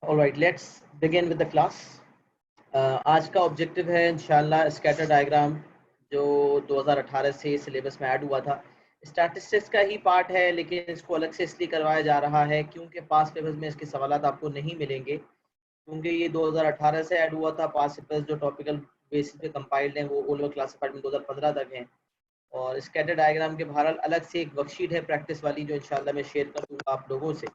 Alright, let's begin with the class. आज का objective है इंशाल्लाह स्कैटर डायग्राम, जो 2018 से सिलेबस में ऐड हुआ था। स्टैटिस्टिक्स का ही पार्ट है, लेकिन इसको अलग से इसलिए करवाया जा रहा है क्योंकि पास पेपर्स में इसके सवालात आपको नहीं मिलेंगे, क्योंकि ये 2018 से ऐड हुआ था। पास पेपर्स जो टॉपिकल बेसिस पे कंपाइल्ड हैं वो ओ लेवल क्लासिफाइड में 2015 तक हैं। और स्कैटर डायग्राम के बहरहाल अलग से एक वर्कशीट है प्रैक्टिस वाली, जो इंशाल्लाह मैं शेयर कर दूंगा आप लोगों से,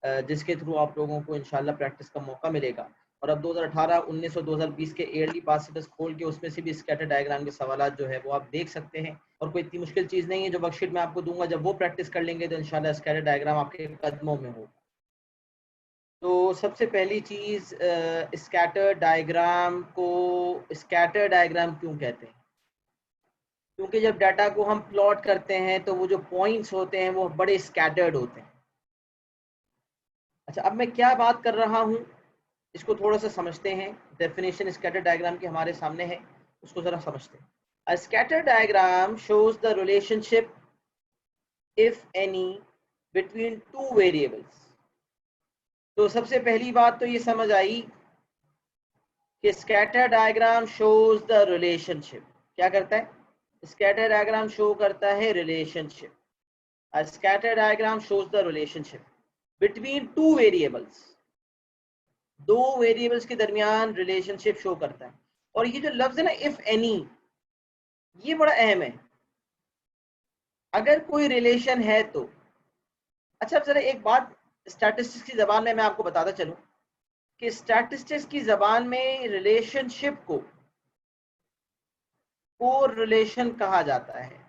जिसके थ्रू आप लोगों को इंशाल्लाह प्रैक्टिस का मौका मिलेगा। और अब 2018, 19 और 2020 के ईयरली पास पेपर्स खोल के उसमें से भी स्कैटर डायग्राम के सवालात जो है वो आप देख सकते हैं। और कोई इतनी मुश्किल चीज़ नहीं है, जो वर्कशीट मैं आपको दूंगा जब वो प्रैक्टिस कर लेंगे तो इंशाल्लाह स्कैटर डायग्राम आपके कदमों में होगा। तो सबसे पहली चीज़, स्कैटर डायग्राम को स्कैटर डायग्राम क्यों कहते हैं? क्योंकि जब डाटा को हम प्लॉट करते हैं तो वो जो पॉइंट्स होते हैं वो बड़े स्कैटर्ड होते हैं। अच्छा, अब मैं क्या बात कर रहा हूँ इसको थोड़ा सा समझते हैं। डेफिनेशन स्कैटर डायग्राम की हमारे सामने है, उसको ज़रा समझते हैं। अ scatter diagram shows the relationship, if any, between two variables. तो सबसे पहली बात तो ये समझ आई कि scatter diagram shows the relationship. क्या करता है? स्कैटर डायग्राम शो करता है relationship. A scatter diagram shows the relationship between two variables. दो वेरिएबल्स के दरमियान रिलेशनशिप शो करता है। और ये जो लफ्ज है ना, इफ एनी, ये बड़ा अहम है। अगर कोई रिलेशन है तो। अच्छा, अब जरा एक बात स्टैटिस्टिक्स की जबान में मैं आपको बताता चलूं कि स्टैटिस्टिक्स की जबान में रिलेशनशिप को कोरिलेशन कहा जाता है।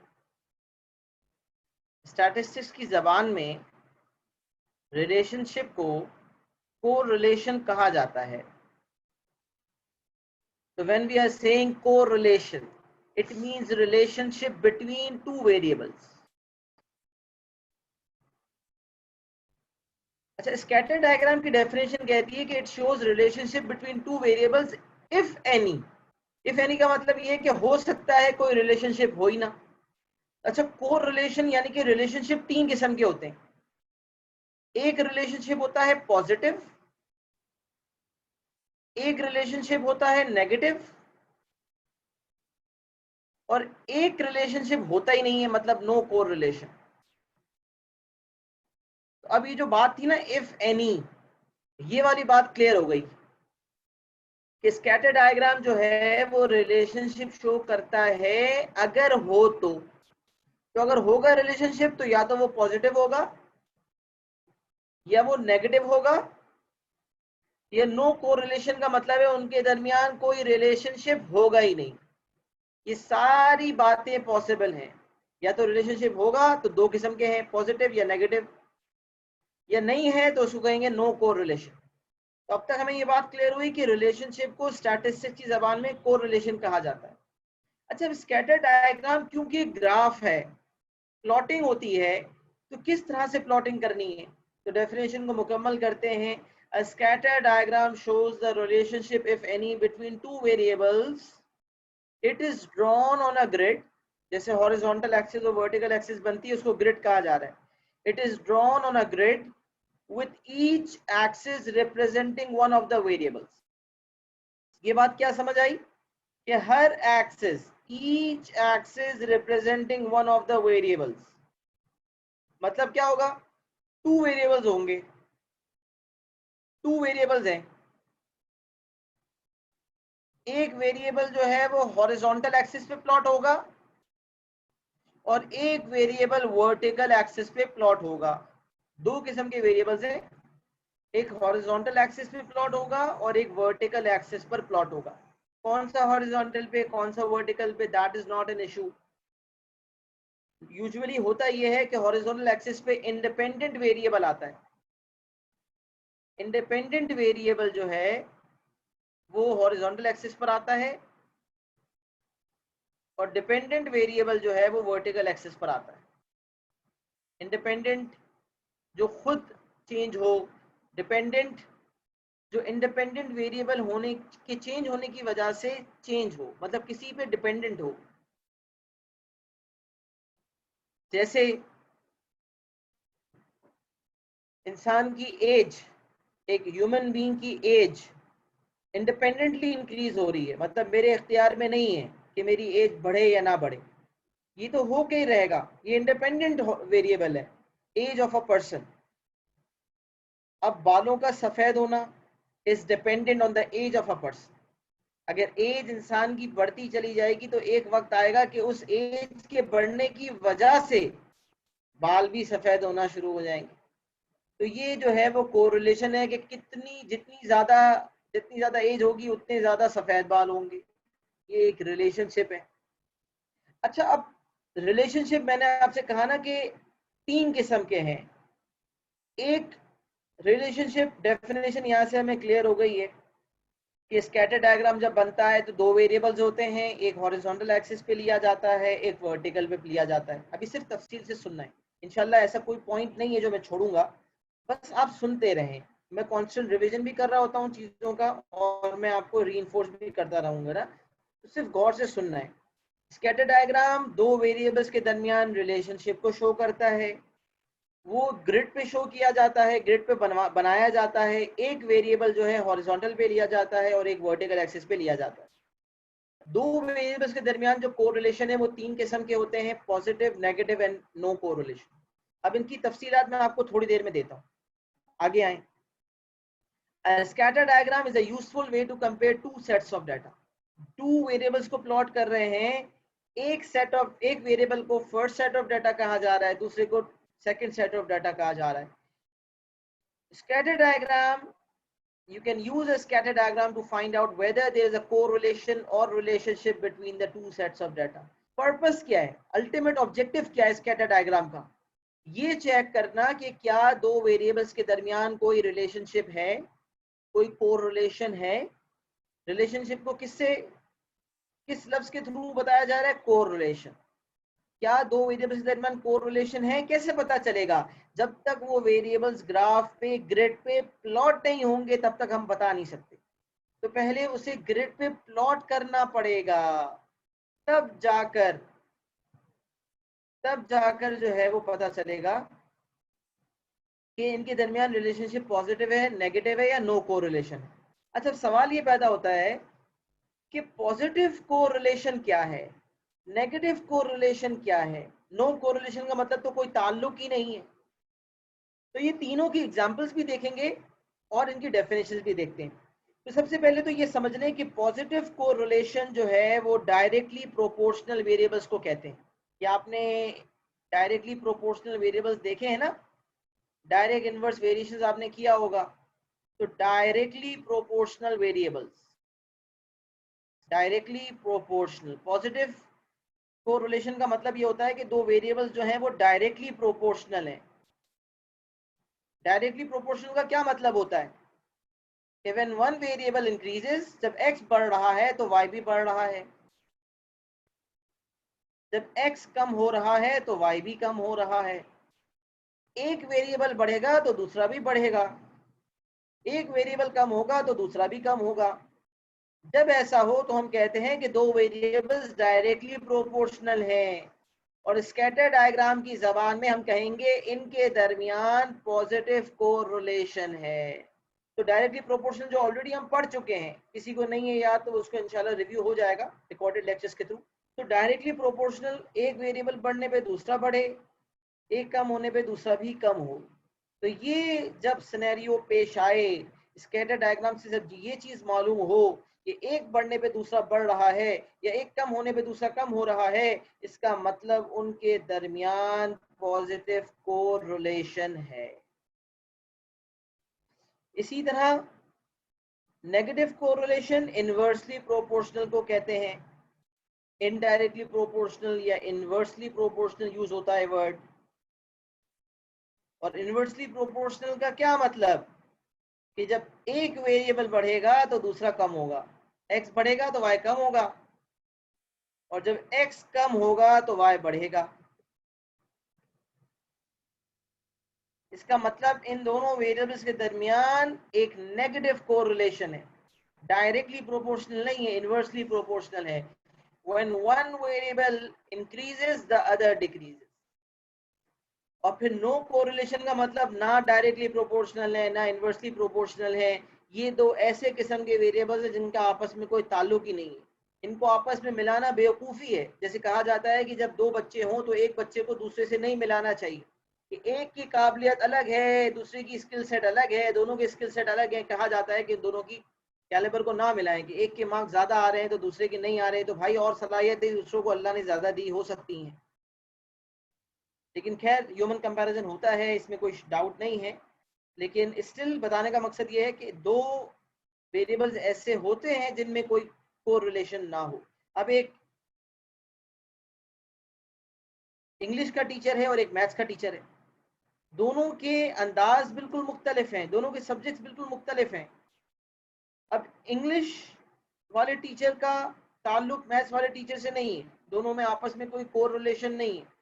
स्टैटिस्टिक्स की जबान में रिलेशनशिप को कोरिलेशन कहा जाता है। तो when we are saying correlation, it means relationship between two variables. अच्छा, स्कैटर डायग्राम की डेफिनेशन कहती है कि it shows relationship between two variables if any. If any का मतलब ये है कि हो सकता है कोई रिलेशनशिप हो ही ना। अच्छा, कोर रिलेशन यानी कि रिलेशनशिप तीन किस्म के होते हैं। एक रिलेशनशिप होता है पॉजिटिव, एक रिलेशनशिप होता है नेगेटिव, और एक रिलेशनशिप होता ही नहीं है, मतलब नो कोर रिलेशन। तो अब ये जो बात थी ना इफ एनी, ये वाली बात क्लियर हो गई कि स्कैटर डायग्राम जो है वो रिलेशनशिप शो करता है अगर हो तो अगर होगा रिलेशनशिप तो या तो वो पॉजिटिव होगा या वो नेगेटिव होगा। ये नो कोरिलेशन का मतलब है उनके दरमियान कोई रिलेशनशिप होगा ही नहीं। ये सारी बातें पॉसिबल हैं। या तो रिलेशनशिप होगा तो दो किस्म के हैं, पॉजिटिव या नेगेटिव, या नहीं है तो उसको कहेंगे नो कोरिलेशन। तो अब तक हमें ये बात क्लियर हुई कि रिलेशनशिप को स्टैटिस्टिक्स की जबान में कोरिलेशन कहा जाता है। अच्छा, स्कैटर डायग्राम क्योंकि ग्राफ है, प्लॉटिंग होती है, तो किस तरह से प्लॉटिंग करनी है? तो डेफिनेशन को मुकम्मल करते हैं। अ scatter diagram shows the relationship if any between two variables. It is drawn on a grid. जैसे हॉरिजॉन्टल एक्सिस और वर्टिकल एक्सिस बनती है, उसको ग्रिड कहा जा रहा है। It is drawn on a grid with each axis representing one of the variables। ये बात क्या समझ आई कि हर axis, each axis representing one of the variables, मतलब क्या होगा? टू वेरिएबल्स होंगे, टू वेरिएबल्स हैं। एक वेरिएबल जो है वो हॉरिजॉन्टल एक्सिस पे प्लॉट होगा और एक वेरिएबल वर्टिकल एक्सिस पे प्लॉट होगा। दो किस्म के वेरिएबल्स हैं, एक हॉरिजॉन्टल एक्सिस पे प्लॉट होगा और एक वर्टिकल एक्सिस पर प्लॉट होगा। कौन सा हॉरिजॉन्टल पे, कौन सा वर्टिकल पे, that is not an issue. Usually होता यह है कि हॉरिजॉन्टल एक्सिस पे इंडिपेंडेंट वेरिएबल आता है। इंडिपेंडेंट वेरिएबल जो है वो हॉरिजॉन्टल एक्सिस पर आता है और डिपेंडेंट वेरिएबल जो है वो वर्टिकल एक्सिस पर आता है। इंडिपेंडेंट जो खुद चेंज हो, डिपेंडेंट जो इंडिपेंडेंट वेरिएबल होने के चेंज होने की वजह से चेंज हो, मतलब किसी पे डिपेंडेंट हो। जैसे इंसान की एज एक ह्यूमन बीइंग की एज इंडिपेंडेंटली इंक्रीज हो रही है, मतलब मेरे इख्तियार में नहीं है कि मेरी एज बढ़े या ना बढ़े, ये तो हो के ही रहेगा, ये इंडिपेंडेंट वेरिएबल है, एज ऑफ अ पर्सन। अब बालों का सफेद होना is dependent on the age of a person. अगर एज इंसान की बढ़ती चली जाएगी तो एक वक्त आएगा कि उस एज के बढ़ने की वजह से बाल भी सफेद होना शुरू हो जाएंगे। तो ये जो है वो कोरिलेशन है कि जितनी ज्यादा एज होगी उतने ज्यादा सफेद बाल होंगे। ये एक रिलेशनशिप है। अच्छा, अब रिलेशनशिप मैंने आपसे कहा ना कि 3 किस्म के हैं। एक रिलेशनशिप डेफिनेशन यहाँ से हमें क्लियर हो गई है कि स्कैटर डायग्राम जब बनता है तो 2 वेरिएबल्स होते हैं, एक हॉरिजॉन्टल एक्सिस पे लिया जाता है, एक वर्टिकल पे लिया जाता है। अभी सिर्फ तफसील से सुनना है, इंशाल्लाह ऐसा कोई पॉइंट नहीं है जो मैं छोड़ूंगा, बस आप सुनते रहें। मैं कॉन्स्टेंट रिवीजन भी कर रहा होता हूँ चीज़ों का और मैं आपको रीइंफोर्स भी करता रहूंगा ना, तो सिर्फ गौर से सुनना है। स्कैटर डायग्राम 2 वेरिएबल्स के दरमियान रिलेशनशिप को शो करता है। वो ग्रिड पे शो किया जाता है, ग्रिड पे बनाया जाता है। एक वेरिएबल जो है हॉरिजॉन्टल पे लिया जाता है और एक वर्टिकल एक्सिस पे लिया जाता है। 2 वेरिएबल्स के दरमियान जो कोरिलेशन है वो 3 किस्म के होते हैं, positive, negative and no correlation. अब इनकी तफसीलात मैं आपको थोड़ी देर में देता हूँ, आगे आए। A scatter diagram is a useful way to compare two sets of data. 2 variables को प्लॉट कर रहे हैं, एक वेरिएबल को फर्स्ट सेट ऑफ डाटा कहा जा रहा है, दूसरे को सेकंड सेट ऑफ डाटा कहा जा रहा है। Scatter diagram, you can use a scatter diagram to find out whether there is a correlation or relationship between the two sets of data. Purpose क्या है, अल्टीमेट ऑब्जेक्टिव क्या है scatter diagram का? ये चेक करना कि क्या 2 वेरिएबल्स के दरमियान कोई रिलेशनशिप है, कोई कोरिलेशन है। रिलेशनशिप को किस लफ्ज के थ्रू बताया जा रहा है? कोरिलेशन। क्या 2 वेरिएबल्स के दरमियान कोरिलेशन है? कैसे पता चलेगा? जब तक वो वेरिएबल्स ग्राफ पे, ग्रिड पे प्लॉट नहीं होंगे तब तक हम बता नहीं सकते। तो पहले उसे ग्रिड पे प्लॉट करना पड़ेगा, तब जाकर जो है वो पता चलेगा कि इनके दरमियान रिलेशनशिप पॉजिटिव है, नेगेटिव है या नो कोरिलेशन है। अच्छा, सवाल ये पैदा होता है कि पॉजिटिव कोरिलेशन क्या है, नेगेटिव कोरिलेशन क्या है? नो कोरिलेशन का मतलब तो कोई ताल्लुक ही नहीं है। तो ये तीनों की एग्जांपल्स भी देखेंगे और इनकी डेफिनेशंस भी देखते हैं। तो सबसे पहले तो ये समझ लें कि पॉजिटिव कोरिलेशन जो है वो डायरेक्टली प्रोपोर्शनल वेरिएबल्स को कहते हैं। क्या आपने डायरेक्टली प्रोपोर्शनल वेरिएबल्स देखे हैं ना? डायरेक्ट इनवर्स वेरिएशंस आपने किया होगा। तो directly proportional variables, directly proportional positive correlation का मतलब ये होता है कि 2 वेरिएबल्स जो हैं वो डायरेक्टली प्रोपोर्शनल हैं। डायरेक्टली प्रोपोर्शनल का क्या मतलब होता है? When one variable increases, जब x बढ़ रहा है तो y भी बढ़ रहा है, जब x कम हो रहा है तो y भी कम हो रहा है। एक वेरिएबल बढ़ेगा तो दूसरा भी बढ़ेगा, एक वेरिएबल कम होगा तो दूसरा भी कम होगा। जब ऐसा हो तो हम कहते हैं कि 2 वेरिएबल्स डायरेक्टली प्रोपोर्शनल हैं, और स्कैटर डायग्राम की जबान में हम कहेंगे इनके दरमियान पॉजिटिव कोरिलेशन है। तो डायरेक्टली प्रोपोर्शनल जो ऑलरेडी हम पढ़ चुके हैं, किसी को नहीं है याद तो उसको इंशाल्लाह रिव्यू हो जाएगा रिकॉर्डेड लेक्चर्स के थ्रू। तो डायरेक्टली प्रोपोर्शनल, एक वेरिएबल बढ़ने पे दूसरा बढ़े, एक कम होने पे दूसरा भी कम हो। तो ये जब सिनेरियो पेश आए स्कैटर डायग्राम से, जब ये चीज मालूम हो कि एक बढ़ने पे दूसरा बढ़ रहा है या एक कम होने पे दूसरा कम हो रहा है, इसका मतलब उनके दरमियान पॉजिटिव कोरिलेशन है। इसी तरह नेगेटिव कोरिलेशन इनवर्सली प्रोपोर्शनल को कहते हैं। इनडायरेक्टली प्रोपोर्शनल या इनवर्सली प्रोपोर्शनल यूज होता है वर्ड। और इनवर्सली प्रोपोर्शनल का क्या मतलब? कि जब एक वेरिएबल बढ़ेगा तो दूसरा कम होगा, x बढ़ेगा तो y कम होगा, और जब x कम होगा तो y बढ़ेगा। इसका मतलब इन दोनों वेरिएबल्स के दरमियान एक नेगेटिव कोरिलेशन है, डायरेक्टली प्रोपोर्शनल नहीं है, इनवर्सली प्रोपोर्शनल है। When one variable increases, the other decreases. और फिर नो कोरिलेशन का मतलब ना डायरेक्टली प्रोपोर्शनल है ना इनवर्सली प्रोपोर्शनल है। ये दो ऐसे किस्म के वेरिएबल्स हैं जिनका आपस में कोई ताल्लुक ही नहीं है। इनको आपस में मिलाना बेवकूफ़ी है। जैसे कहा जाता है कि जब दो बच्चे हों तो एक बच्चे को दूसरे से नहीं मिलाना चाहिए, कि एक की काबिलियत अलग है, दूसरे की स्किल सेट अलग है, दोनों के स्किल सेट अलग है। कहा जाता है कि दोनों की कैलिबर को ना मिलाएं, कि एक के मार्क्स ज़्यादा आ रहे हैं तो दूसरे के नहीं आ रहे, तो भाई और सलाहियतें दूसरों को अल्लाह ने ज़्यादा दी हो सकती हैं। लेकिन खैर ह्यूमन कंपैरिजन होता है, इसमें कोई डाउट नहीं है। लेकिन स्टिल बताने का मकसद ये है कि दो वेरिएबल्स ऐसे होते हैं जिनमें कोई कोरिलेशन ना हो। अब एक इंग्लिश का टीचर है और एक मैथ्स का टीचर है, दोनों के अंदाज बिल्कुल मुख्तलिफ हैं, दोनों के सब्जेक्ट्स बिल्कुल मुख्तलिफ हैं। अब इंग्लिश वाले टीचर का ताल्लुक मैथ्स वाले टीचर से नहीं है, दोनों में आपस में कोई कोरिलेशन नहीं है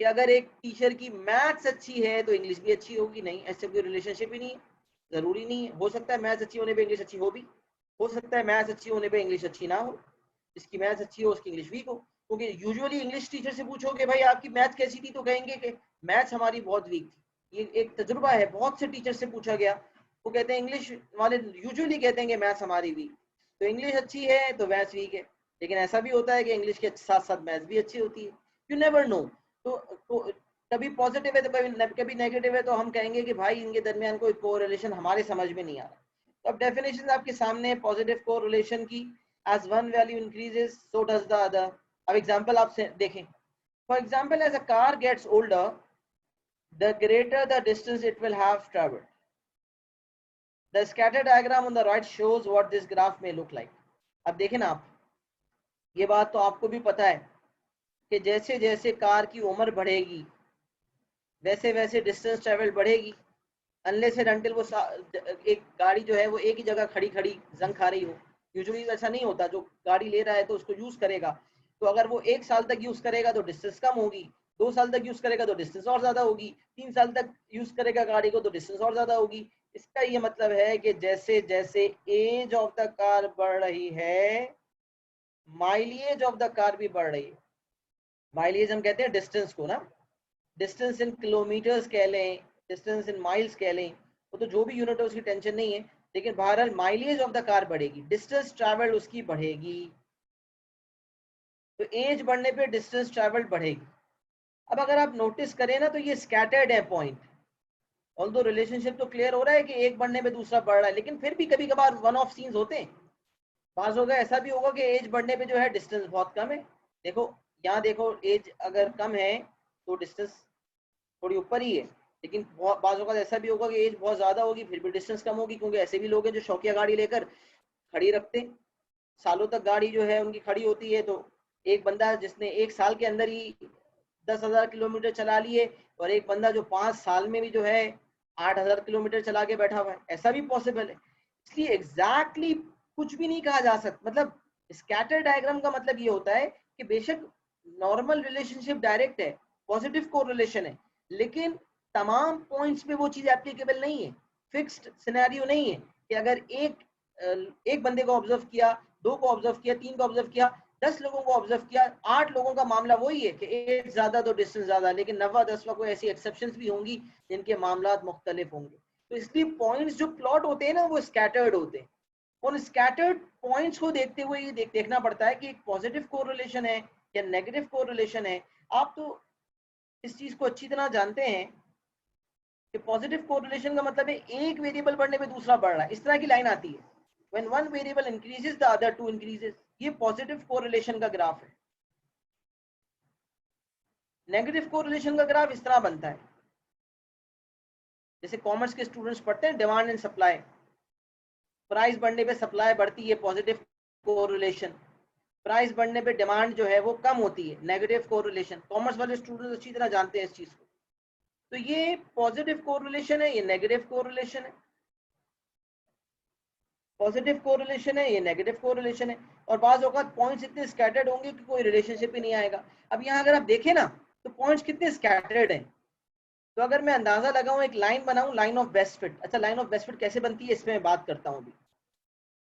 कि अगर एक टीचर की मैथ्स अच्छी है तो इंग्लिश भी अच्छी होगी, नहीं, ऐसे कोई रिलेशनशिप ही नहीं है। ज़रूरी नहीं है, हो सकता है मैथ्स अच्छी होने पे इंग्लिश अच्छी हो भी, हो सकता है मैथ्स अच्छी होने पे इंग्लिश अच्छी ना हो, जिसकी मैथ्स अच्छी हो उसकी इंग्लिश वीक हो। क्योंकि यूजुअली इंग्लिश टीचर से पूछोगे भाई आपकी मैथ्स कैसी थी, तो कहेंगे कि मैथ्स हमारी बहुत वीक थी। ये एक तजुर्बा है, बहुत से टीचर से पूछा गया, वो कहते हैं इंग्लिश वाले यूजुअली कहते हैं कि मैथ्स हमारी वीक, तो इंग्लिश अच्छी है तो मैथ्स वीक है। लेकिन ऐसा भी होता है कि इंग्लिश के साथ साथ मैथ्स भी अच्छी होती है, यू नेवर नो। तो कभी पॉजिटिव है तो कभी नेगेटिव है, तो हम कहेंगे कि भाई इनके दरमियान कोई कोरिलेशन हमारे समझ में नहीं आ रहा। तो अब डेफिनेशन आपके सामने पॉजिटिव कोरिलेशन की, as one value increases so does the other। अब एग्जांपल आप देखें, for example as a car gets older the greater the distance it will have traveled। the scatter diagram on the right shows what this graph may look like। अब देखें ना आप, ये बात तो आपको भी पता है कि जैसे जैसे कार की उम्र बढ़ेगी वैसे वैसे डिस्टेंस ट्रेवल बढ़ेगी, अनलेस एंड अनटिल वो एक गाड़ी जो है वो एक ही जगह खड़ी खड़ी जंग खा रही हो। यूजुअली ऐसा नहीं होता, जो गाड़ी ले रहा है तो उसको यूज करेगा, तो अगर वो 1 साल तक यूज करेगा तो डिस्टेंस कम होगी, 2 साल तक यूज करेगा तो डिस्टेंस और ज्यादा होगी, 3 साल तक यूज करेगा गाड़ी को तो डिस्टेंस और ज्यादा होगी। इसका ये मतलब है कि जैसे जैसे एज ऑफ द कार बढ़ रही है माइलेज ऑफ द कार भी बढ़ रही है। माइलेज हम कहते हैं डिस्टेंस को ना, डिस्टेंस इन किलोमीटर्स कह लें, डिस्टेंस इन माइल्स कह लें, वो तो जो भी यूनिट है उसकी टेंशन नहीं है। लेकिन बहरहाल माइलेज ऑफ द कार बढ़ेगी, डिस्टेंस ट्रैवल उसकी बढ़ेगी, तो एज बढ़ने पे डिस्टेंस ट्रैवल बढ़ेगी। अब अगर आप नोटिस करें ना तो ये स्कैटर्ड है पॉइंट, ऑल्दो रिलेशनशिप तो क्लियर हो रहा है कि एक बढ़ने पे दूसरा बढ़ रहा है, लेकिन फिर भी कभी कभार वन ऑफ सीन्स होते हैं। बाज होगा ऐसा भी होगा कि एज बढ़ने पे जो है डिस्टेंस बहुत कम है। देखो यहाँ देखो, एज अगर कम है तो डिस्टेंस थोड़ी ऊपर ही है, लेकिन बाज़ का ऐसा भी होगा कि एज बहुत ज़्यादा होगी फिर भी डिस्टेंस कम होगी, क्योंकि ऐसे भी लोग हैं जो शौकिया गाड़ी लेकर खड़ी रखते हैं, सालों तक गाड़ी जो है उनकी खड़ी होती है। तो एक बंदा जिसने 1 साल के अंदर ही 10,000 किलोमीटर चला लिए, और एक बंदा जो 5 साल में भी जो है 8,000 किलोमीटर चला के बैठा हुआ है, ऐसा भी पॉसिबल है। इसलिए एग्जैक्टली कुछ भी नहीं कहा जा सकता। मतलब स्कैटर डायग्राम का मतलब ये होता है कि बेशक नॉर्मल रिलेशनशिप डायरेक्ट है, पॉजिटिव कोरिलेशन है, लेकिन तमाम पॉइंट्स पे वो चीज एप्लीकेबल नहीं है, फिक्स्ड सिनेरियो नहीं है कि अगर एक बंदे को ऑब्जर्व किया, 2 को ऑब्जर्व किया, 3 को ऑब्जर्व किया, 10 लोगों को ऑब्जर्व किया, 8 लोगों का मामला वही है कि एज ज्यादा तो डिस्टेंस ज्यादा, लेकिन 90-10 कोई ऐसी एक्सेप्शंस भी होंगी जिनके मामला मुख्तलिफ होंगे। तो इसलिए पॉइंट्स जो प्लॉट होते हैं ना वो स्कैटर्ड होते हैं। उन स्कैटर्ड पॉइंट्स को देखते हुए ये देखना पड़ता है कि एक पॉजिटिव कोरिलेशन है या नेगेटिव कोरिलेशन है। आप तो इस चीज को अच्छी तरह जानते हैं कि पॉजिटिव कोरिलेशन का मतलब है एक वेरिएबल बढ़ने पे दूसरा बढ़ रहा है, इस तरह की लाइन आती है, when one variable increases the other two increases। ये पॉजिटिव कोरिलेशन का ग्राफ है। नेगेटिव कोरिलेशन का ग्राफ इस तरह बनता है, जैसे कॉमर्स के स्टूडेंट्स पढ़ते हैं डिमांड एंड सप्लाई, प्राइस बढ़ने पे सप्लाई बढ़ती है, पॉजिटिव कोरिलेशन, प्राइस बढ़ने पे डिमांड जो है वो कम होती है, नेगेटिव कोरिलेशन। कॉमर्स वाले स्टूडेंट्स अच्छी तरह जानते हैं इस चीज को। तो ये पॉजिटिव कोरिलेशन है, ये नेगेटिव कोरिलेशन है, पॉजिटिव कोरिलेशन है, ये नेगेटिव कोरिलेशन है। और बाज़ औक़ात पॉइंट्स इतने स्कैटर्ड होंगे कि कोई रिलेशनशिप ही नहीं आएगा। अब यहाँ अगर आप देखें ना तो पॉइंट्स कितने स्कैटर्ड हैं। तो अगर मैं अंदाजा लगाऊं, एक लाइन बनाऊं, लाइन ऑफ बेस्ट फिट। अच्छा, लाइन ऑफ बेस्ट फिट कैसे बनती है इसमें मैं बात करता हूँ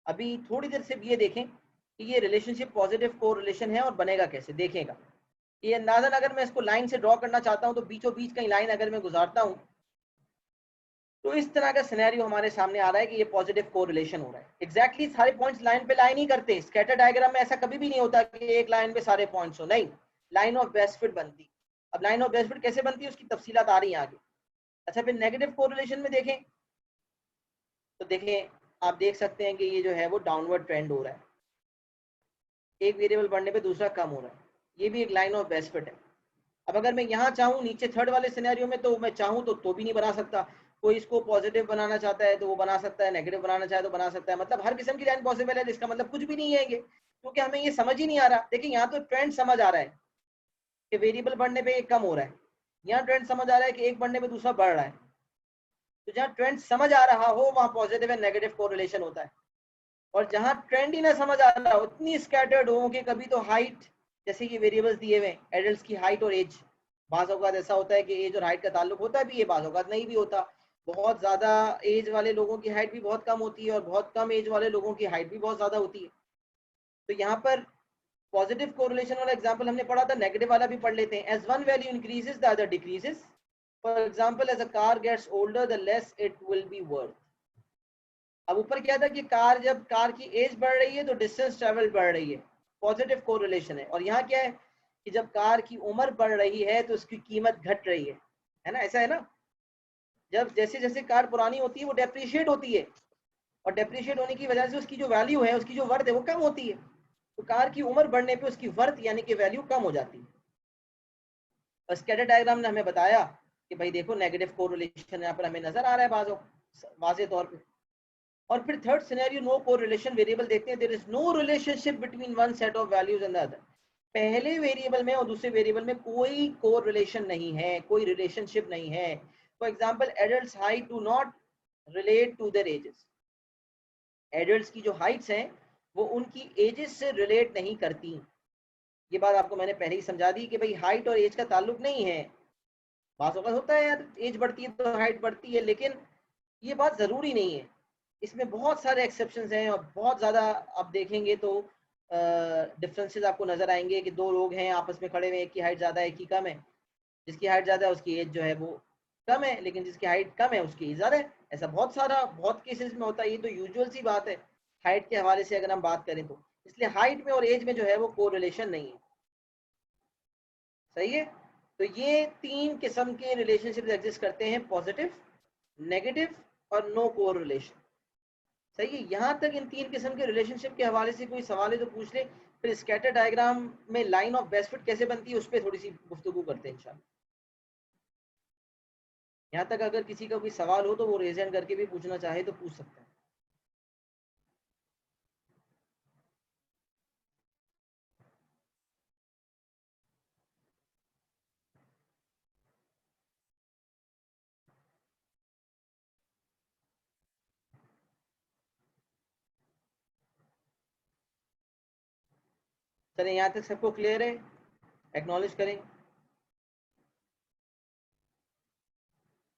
अभी थोड़ी देर से। ये देखें कि ये रिलेशनशिप पॉजिटिव कोरिलेशन है और बनेगा कैसे, देखेगा। ये अंदाजन अगर मैं इसको लाइन से ड्रॉ करना चाहता हूँ तो बीचों बीच कहीं लाइन अगर मैं गुजारता हूँ तो इस तरह का सिनेरियो हमारे सामने आ रहा है कि ये पॉजिटिव कोरिलेशन हो रहा है। एग्जैक्टली सारे पॉइंट्स लाइन पे लाइन ही करते हैं। स्कैटर डायग्राम में ऐसा कभी भी नहीं होता कि एक लाइन पे सारे पॉइंट्स हो, नहीं, लाइन ऑफ बेस्ट फिट बनती। अब लाइन ऑफ बेस्ट फिट कैसे बनती है उसकी तफसीलात आ रही है आगे। अच्छा, फिर नेगेटिव कोरिलेशन में देखें तो देखें, आप देख सकते हैं कि ये जो है वो डाउनवर्ड ट्रेंड हो रहा है, एक वेरिएबल बढ़ने पे दूसरा कम हो रहा है, ये भी एक लाइन ऑफ बेस्ट फिट है। अब अगर मैं यहाँ चाहूँ नीचे थर्ड वाले सिनेरियो में तो मैं चाहूँ तो भी नहीं बना सकता। कोई इसको पॉजिटिव बनाना चाहता है तो वो बना सकता है, नेगेटिव बनाना चाहे तो बना सकता है, मतलब हर किस्म की लाइन पॉसिबल है। इसका मतलब कुछ भी नहीं है ये, क्योंकि हमें ये समझ ही नहीं आ रहा। देखिए यहाँ तो ट्रेंड समझ आ रहा है कि वेरिएबल बढ़ने पे एक कम हो रहा है, यहाँ ट्रेंड समझ आ रहा है कि एक बढ़ने पे दूसरा बढ़ रहा है। तो जहाँ ट्रेंड समझ आ रहा हो वहाँ पॉजिटिव एंड नेगेटिव कोरिलेशन होता है, और जहाँ ट्रेंड ही ना समझ आ रहा हो, इतनी स्कैटर्ड हो कि कभी तो हाइट, जैसे ये वेरिएबल्स दिए हुए एडल्ट्स की हाइट और एज, बाज़ औक़ात ऐसा होता है कि एज और हाइट का ताल्लुक होता भी है, बाज़ औक़ात नहीं भी होता। बहुत ज़्यादा एज वाले लोगों की हाइट भी बहुत कम होती है और बहुत कम एज वाले लोगों की हाइट भी बहुत ज़्यादा होती है। तो यहाँ पर पॉजिटिव कोरिलेशन वाला एग्जांपल हमने पढ़ा था, नेगेटिव वाला भी पढ़ लेते हैं। As one value increases the other decreases. For example, as a car gets older the less it will be worth. अब ऊपर क्या था कि जब कार की एज बढ़ रही है तो डिस्टेंस ट्रेवल बढ़ रही है, पॉजिटिव कोरिलेशन है। और यहाँ क्या है कि जब कार की उम्र बढ़ रही है तो उसकी कीमत घट रही है ना, ऐसा है ना। जब जैसे जैसे कार पुरानी होती है वो डेप्रिशिएट होती है, और डेप्रिशिएट होने की वजह से उसकी जो वैल्यू है, उसकी जो वर्थ है वो कम होती है। तो कार की उम्र बढ़ने पे उसकी वर्थ यानी कि वैल्यू कम हो जाती है। और स्कैटर डायग्राम ने हमें बताया कि भाई देखो नेगेटिव कोरिलेशन यहाँ पर हमें नजर आ रहा है वाज़े तौर पे। और फिर third scenario, no correlation variable देखते हैं। There is no relationship between one set of values and the other. पहले वेरिएबल में और दूसरे वेरिएबल में कोई कोरिलेशन नहीं है, कोई रिलेशनशिप नहीं है। For example, adults height do not relate to their ages. Adults की जो हाइट्स हैं वो उनकी एजेस से रिलेट नहीं करती। ये बात आपको मैंने पहले ही समझा दी कि भाई हाइट और एज का ताल्लुक नहीं है। बात होता है यार, एज बढ़ती है तो हाइट बढ़ती है, लेकिन ये बात ज़रूरी नहीं है। इसमें बहुत सारे एक्सेप्शंस हैं और बहुत ज़्यादा आप देखेंगे तो डिफरेंसेस आपको नज़र आएंगे कि दो लोग हैं आपस में खड़े हुए, एक की हाइट ज़्यादा है एक की कम है। जिसकी हाइट ज़्यादा है उसकी एज जो है वो कम है, लेकिन जिसकी हाइट कम है उसकी एज ज़्यादा है। ऐसा बहुत केसेस में होता है। ये तो यूजुअल सी बात है हाइट के हवाले से अगर हम बात करें तो। इसलिए हाइट में और एज में जो है वो कोरिलेशन नहीं है। सही है। तो ये तीन किस्म के रिलेशनशिप एग्जिस्ट करते हैं, पॉजिटिव, नेगेटिव और नो कोरिलेशन। सही है। यहाँ तक इन तीन किस्म के रिलेशनशिप के हवाले से कोई सवाल है तो पूछ ले। फिर स्कैटर डायग्राम में लाइन ऑफ बेस्ट फिट कैसे बनती है उस पर थोड़ी सी गुफ्तगू करते हैं इंशाल्लाह। यहाँ तक अगर किसी का कोई सवाल हो तो वो रेज हैंड करके भी पूछना चाहे तो पूछ सकता है। चलें, यहाँ तक सबको क्लियर है? एक्नॉलेज करें।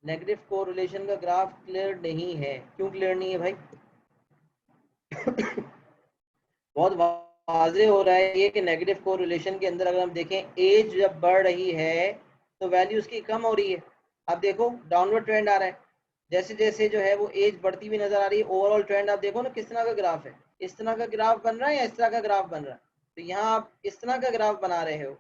नेगेटिव कोरिलेशन का ग्राफ क्लियर नहीं है, क्यों क्लियर नहीं है भाई? बहुत वाज़ेह हो रहा है ये कि नेगेटिव कोरिलेशन के अंदर अगर हम देखें, एज जब बढ़ रही है तो वैल्यू उसकी कम हो रही है। अब देखो डाउनवर्ड ट्रेंड आ रहा है, जैसे जैसे जो है वो एज बढ़ती हुई नजर आ रही है। ओवरऑल ट्रेंड आप देखो ना किस तरह का ग्राफ है, इस तरह का ग्राफ बन रहा है या इस तरह का ग्राफ बन रहा है? तो यहाँ आप इस तरह का ग्राफ बना रहे हो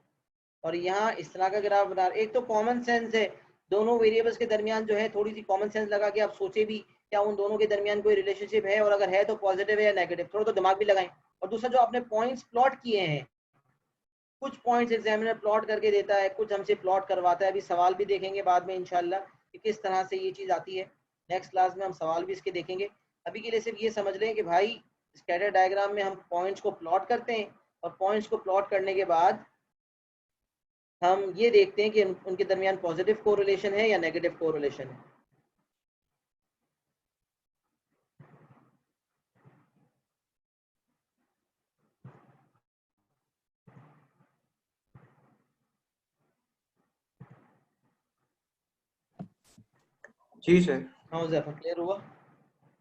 और यहाँ इस तरह का ग्राफ बना रहे। एक तो कॉमन सेंस है, दोनों वेरिएबल्स के दरमियान जो है थोड़ी सी कॉमन सेंस लगा के आप सोचे भी क्या उन दोनों के दरमियान कोई रिलेशनशिप है, और अगर है तो पॉजिटिव है या नेगेटिव, थोड़ा तो दिमाग भी लगाएं। और दूसरा, जो आपने पॉइंट्स प्लॉट किए हैं, कुछ पॉइंट्स एग्जामिनर प्लॉट करके देता है, कुछ हमसे प्लॉट करवाता है। अभी सवाल भी देखेंगे बाद में इंशाल्लाह कि किस तरह से ये चीज़ आती है। नेक्स्ट क्लास में हम सवाल भी इसके देखेंगे। अभी के लिए सिर्फ ये समझ लें कि भाई स्कैटर डायग्राम में हम पॉइंट्स को प्लॉट करते हैं, और पॉइंट्स को प्लॉट करने के बाद हम ये देखते हैं कि उनके दरमियान पॉजिटिव कोरिलेशन है या नेगेटिव कोरिलेशन है। जी सर। हाँ ज़ैफर, क्लियर हुआ?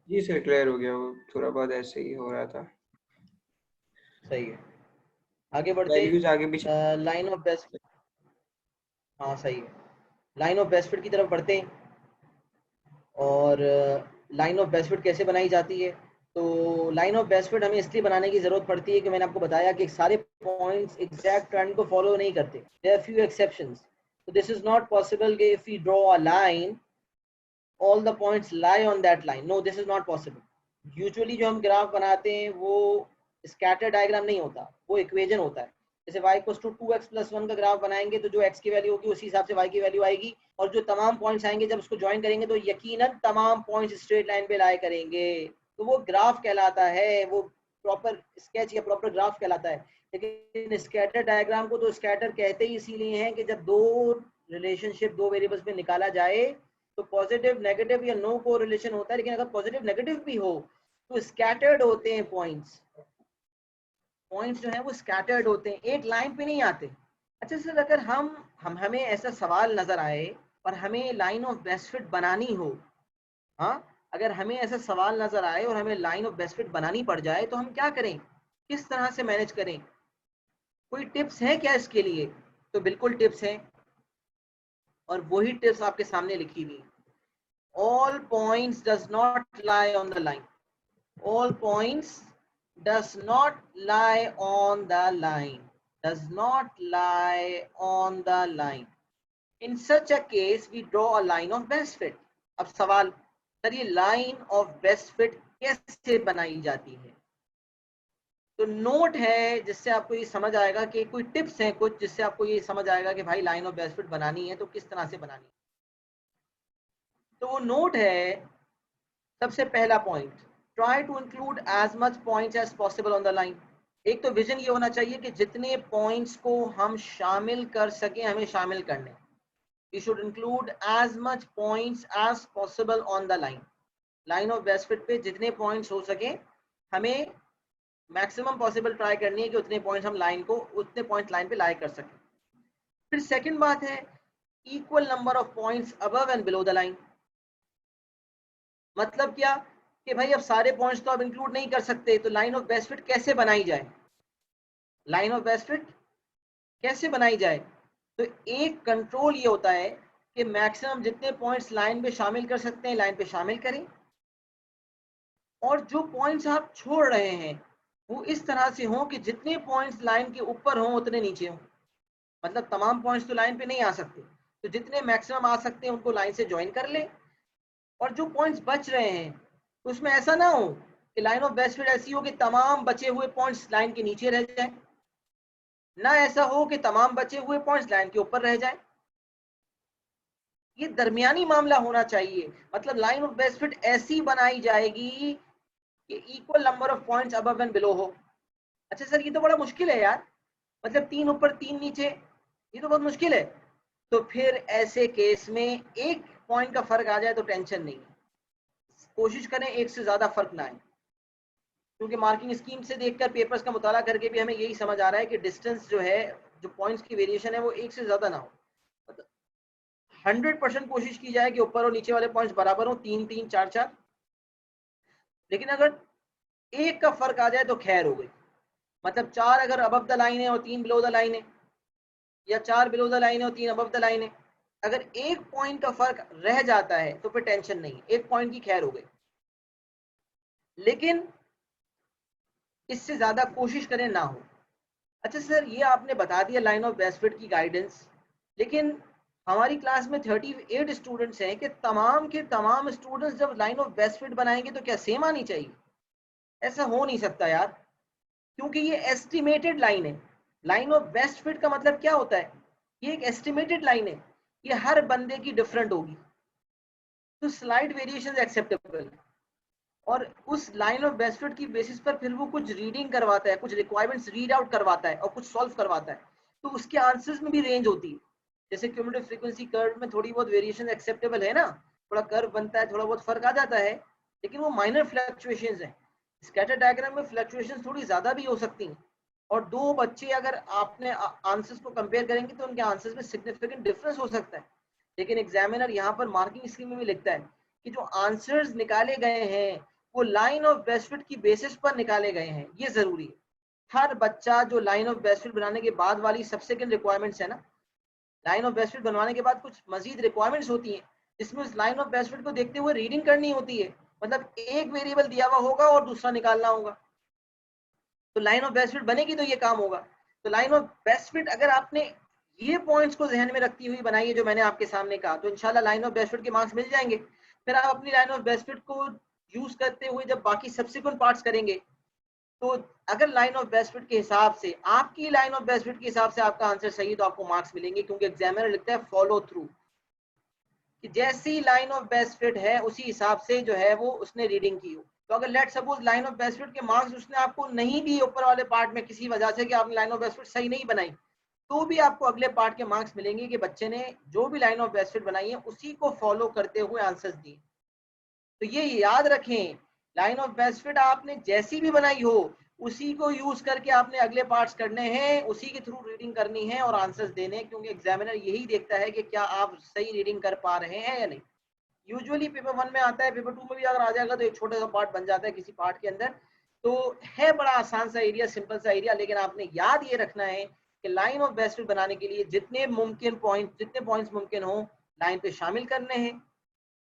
जी सर, क्लियर हो गया। वो थोड़ा बहुत ऐसे ही हो रहा था। सही है, आगे बढ़ते। वैल्यूज आगे पीछे। लाइन ऑफ बेस्ट हाँ सही है। लाइन ऑफ बेस्ट फिट की तरफ बढ़ते हैं। और लाइन ऑफ बेस्ट फिट कैसे बनाई जाती है? तो लाइन ऑफ बेस्ट फिट हमें इसलिए बनाने की जरूरत पड़ती है कि मैंने आपको बताया कि सारे पॉइंट्स एग्जैक्ट ट्रेंड को फॉलो नहीं करते, देयर आर फ्यू एक्सेप्शंस। तो दिस इज नॉट पॉसिबल कि if we draw a line all the points lie on that line. No, this is not possible. Usually जो हम ग्राफ बनाते हैं वो स्कैटर डायग्राम नहीं होता, वो इक्वेशन होता है। जैसे y equals to 2x plus 1 का ग्राफ बनाएंगे तो जो x की वैल्यू होगी उसी हिसाब से y की वैल्यू आएगी, और जो तमाम पॉइंट्स आएंगे जब उसको ज्वाइन करेंगे तो यकीनन तमाम पॉइंट्स स्ट्रेट लाइन पे लाए करेंगे। तो वो ग्राफ कहलाता है, वो प्रॉपर स्केच या प्रॉपर ग्राफ कहलाता है। लेकिन स्कैटर डायग्राम को तो स्कैटर कहते ही इसीलिए हैं कि जब दो रिलेशनशिप दो वेरिएबल्स में निकाला जाए तो पॉजिटिव नेगेटिव या नो को रिलेशन होता है, लेकिन अगर पॉजिटिव नेगेटिव भी हो तो स्कैटर्ड होते हैं पॉइंट्स। पॉइंट्स जो है वो स्कैटर्ड होते हैं, एक लाइन पे नहीं आते। अच्छा सर, अगर हमें ऐसा सवाल नजर आए और हमें लाइन ऑफ बेस्ट फिट बनानी हो, हाँ, अगर हमें ऐसा सवाल नजर आए और हमें लाइन ऑफ बेस्ट फिट बनानी पड़ जाए तो हम क्या करें, किस तरह से मैनेज करें? कोई टिप्स है क्या इसके लिए? तो बिल्कुल टिप्स हैं, और वही टिप्स आपके सामने लिखी हुई। All points does not lie on the line. All points does not lie on the line. Does not lie on the line. In such a case, we draw a line of best fit. अब सवाल, sir ये line of best fit कैसे बनाई जाती है? तो note है जिससे आपको ये समझ आएगा कि कोई टिप्स हैं कुछ जिससे आपको ये समझ आएगा कि भाई लाइन ऑफ बेस्ट फिट बनानी है तो किस तरह से बनानी है। तो वो नोट है, सबसे पहला point, try to include as much points as possible on the line. एक तो विजन ये होना चाहिए कि जितने पॉइंट्स को हम शामिल कर सकें हमें शामिल करने। We should include as much points as possible on the line. Line of best fit पे जितने पॉइंट्स हो सके हमें मैक्सिमम पॉसिबल ट्राई करनी है कि उतने पॉइंट्स हम लाइन को उतने पॉइंट्स लाइन पे लाई कर सकें। फिर सेकंड बात है equal number of points above and below the line. मतलब क्या कि भाई अब सारे पॉइंट्स तो आप इंक्लूड नहीं कर सकते, तो लाइन ऑफ बेस्ट फिट कैसे बनाई जाए? लाइन ऑफ बेस्ट फिट कैसे बनाई जाए? तो एक कंट्रोल ये होता है कि मैक्सिमम जितने पॉइंट्स लाइन पे शामिल कर सकते हैं लाइन पे शामिल करें, और जो पॉइंट्स आप छोड़ रहे हैं वो इस तरह से हों कि जितने पॉइंट्स लाइन के ऊपर हों उतने नीचे हों। मतलब तमाम पॉइंट्स तो लाइन पे नहीं आ सकते, तो जितने मैक्सिमम आ सकते हैं उनको लाइन से ज्वाइन कर ले, और जो पॉइंट्स बच रहे हैं तो उसमें ऐसा ना हो कि लाइन ऑफ बेस्ट फिट ऐसी हो कि तमाम बचे हुए पॉइंट्स लाइन के नीचे रह जाएं, ना ऐसा हो कि तमाम बचे हुए पॉइंट्स लाइन के ऊपर रह जाएं। ये दरमियानी मामला होना चाहिए। मतलब लाइन ऑफ बेस्ट फिट ऐसी बनाई जाएगी कि equal number of points above and below हो। अच्छा सर ये तो बड़ा मुश्किल है यार, मतलब 3 ऊपर 3 नीचे, ये तो बहुत मुश्किल है। तो फिर ऐसे केस में एक पॉइंट का फर्क आ जाए तो टेंशन नहीं, कोशिश करें एक से ज्यादा फर्क ना आए, क्योंकि मार्किंग स्कीम से देखकर पेपर्स का मुताला करके भी हमें यही समझ आ रहा है कि डिस्टेंस जो है, जो पॉइंट्स की वेरिएशन है वो एक से ज्यादा ना हो। मतलब 100% कोशिश की जाए कि ऊपर और नीचे वाले पॉइंट्स बराबर हो, 3 3 4 4। लेकिन अगर एक का फर्क आ जाए तो खैर हो गई। मतलब 4 अगर अबव द लाइन है और 3 बिलो द लाइन है, या 4 बिलो द लाइन है और 3 अबव द लाइन है, अगर एक पॉइंट का फर्क रह जाता है तो फिर टेंशन नहीं, एक पॉइंट की खैर हो गई। लेकिन इससे ज्यादा कोशिश करें ना हो। अच्छा सर ये आपने बता दिया लाइन ऑफ बेस्ट फिट की गाइडेंस, लेकिन हमारी क्लास में 38 स्टूडेंट्स हैं कि तमाम के तमाम स्टूडेंट्स जब लाइन ऑफ बेस्ट फिट बनाएंगे तो क्या सेम आनी चाहिए? ऐसा हो नहीं सकता यार, क्योंकि ये एस्टिमेटेड लाइन है। लाइन ऑफ बेस्ट फिट का मतलब क्या होता है? ये एक एस्टिमेटेड लाइन है, ये हर बंदे की डिफरेंट होगी, तो स्लाइड वेरिएशन एक्सेप्टेबल। और उस लाइन ऑफ बेस्ट फिट की बेसिस पर फिर वो कुछ रीडिंग करवाता है, कुछ रिक्वायरमेंट्स रीड आउट करवाता है और कुछ सॉल्व करवाता है, तो उसके आंसर्स में भी रेंज होती है। जैसे क्यूमुलेटिव फ्रीक्वेंसी कर्व में थोड़ी बहुत वेरिएशन एक्सेप्टेबल है ना, थोड़ा कर्व बनता है, थोड़ा बहुत फर्क आ जाता है, लेकिन वो माइनर फ्लक्चुएशंस हैं। स्कैटर डायग्राम में फ्लक्चुएशंस थोड़ी ज्यादा भी हो सकती हैं, और दो बच्चे अगर आपने आंसर्स को कंपेयर करेंगे तो उनके आंसर्स में सिग्निफिकेंट डिफरेंस हो सकता है। लेकिन एग्जामिनर यहाँ पर मार्किंग स्कीम में भी लिखता है कि जो आंसर्स निकाले गए हैं वो लाइन ऑफ बेस्ट फिट की बेसिस पर निकाले गए हैं, ये जरूरी है। हर बच्चा जो लाइन ऑफ बेस्ट फिट बनाने के बाद वाली सब सेकंड रिक्वायरमेंट्स है ना, लाइन ऑफ बेस्ट फिट बनवाने के बाद कुछ मजीद रिक्वायरमेंट्स होती हैं जिसमें उस लाइन ऑफ बेस्ट फिट को देखते हुए रीडिंग करनी होती है। मतलब एक वेरिएबल दिया हुआ होगा और दूसरा निकालना होगा, तो लाइन ऑफ बेस्ट फिट बनेगी तो ये काम होगा। तो लाइन ऑफ बेस्ट फिट अगर आपने ये पॉइंट्स को ध्यान में रखती हुई बनाई है जो मैंने आपके सामने कहा, तो इंशाल्लाह लाइन ऑफ बेस्ट फिट के मार्क्स मिल जाएंगे। फिर आप अपनी लाइन ऑफ बेस्ट फिट को यूज करते हुए जब बाकी सब्सिक्वेंट पार्ट्स करेंगे, तो अगर लाइन ऑफ बेस्ट फिट के हिसाब से, आपकी लाइन ऑफ बेस्ट फिट के हिसाब से आपका आंसर सही है तो आपको मार्क्स मिलेंगे, क्योंकि एग्जामिनर लिखता है फॉलो थ्रू, कि जैसी लाइन ऑफ बेस्ट फिट है उसी हिसाब से जो है वो उसने रीडिंग की हो। तो अगर let suppose line of best fit के मार्क्स उसने आपको नहीं दिए ऊपर वाले पार्ट में किसी वजह से कि आपने लाइन ऑफ बेस्ट फिट सही नहीं बनाई, तो भी आपको अगले पार्ट के मार्क्स मिलेंगे कि बच्चे ने जो भी लाइन ऑफ बेस्ट फिट बनाई है उसी को फॉलो करते हुए आंसर्स दिए। तो ये याद रखें, लाइन ऑफ बेस्ट फिट आपने जैसी भी बनाई हो उसी को यूज करके आपने अगले पार्ट्स करने हैं, उसी के थ्रू रीडिंग करनी है और आंसर्स देने हैं, क्योंकि एग्जामिनर यही देखता है कि क्या आप सही रीडिंग कर पा रहे हैं या नहीं। यूजुअली पेपर 1 में आता है, पेपर 2 में भी अगर आ जाएगा तो एक छोटा सा पार्ट बन जाता है किसी पार्ट के अंदर। तो है बड़ा आसान सा एरिया, सिंपल सा एरिया, लेकिन आपने याद ये रखना है कि लाइन ऑफ बेस्ट फिट बनाने के लिए जितने पॉइंट्स मुमकिन हो लाइन पे शामिल करने हैं।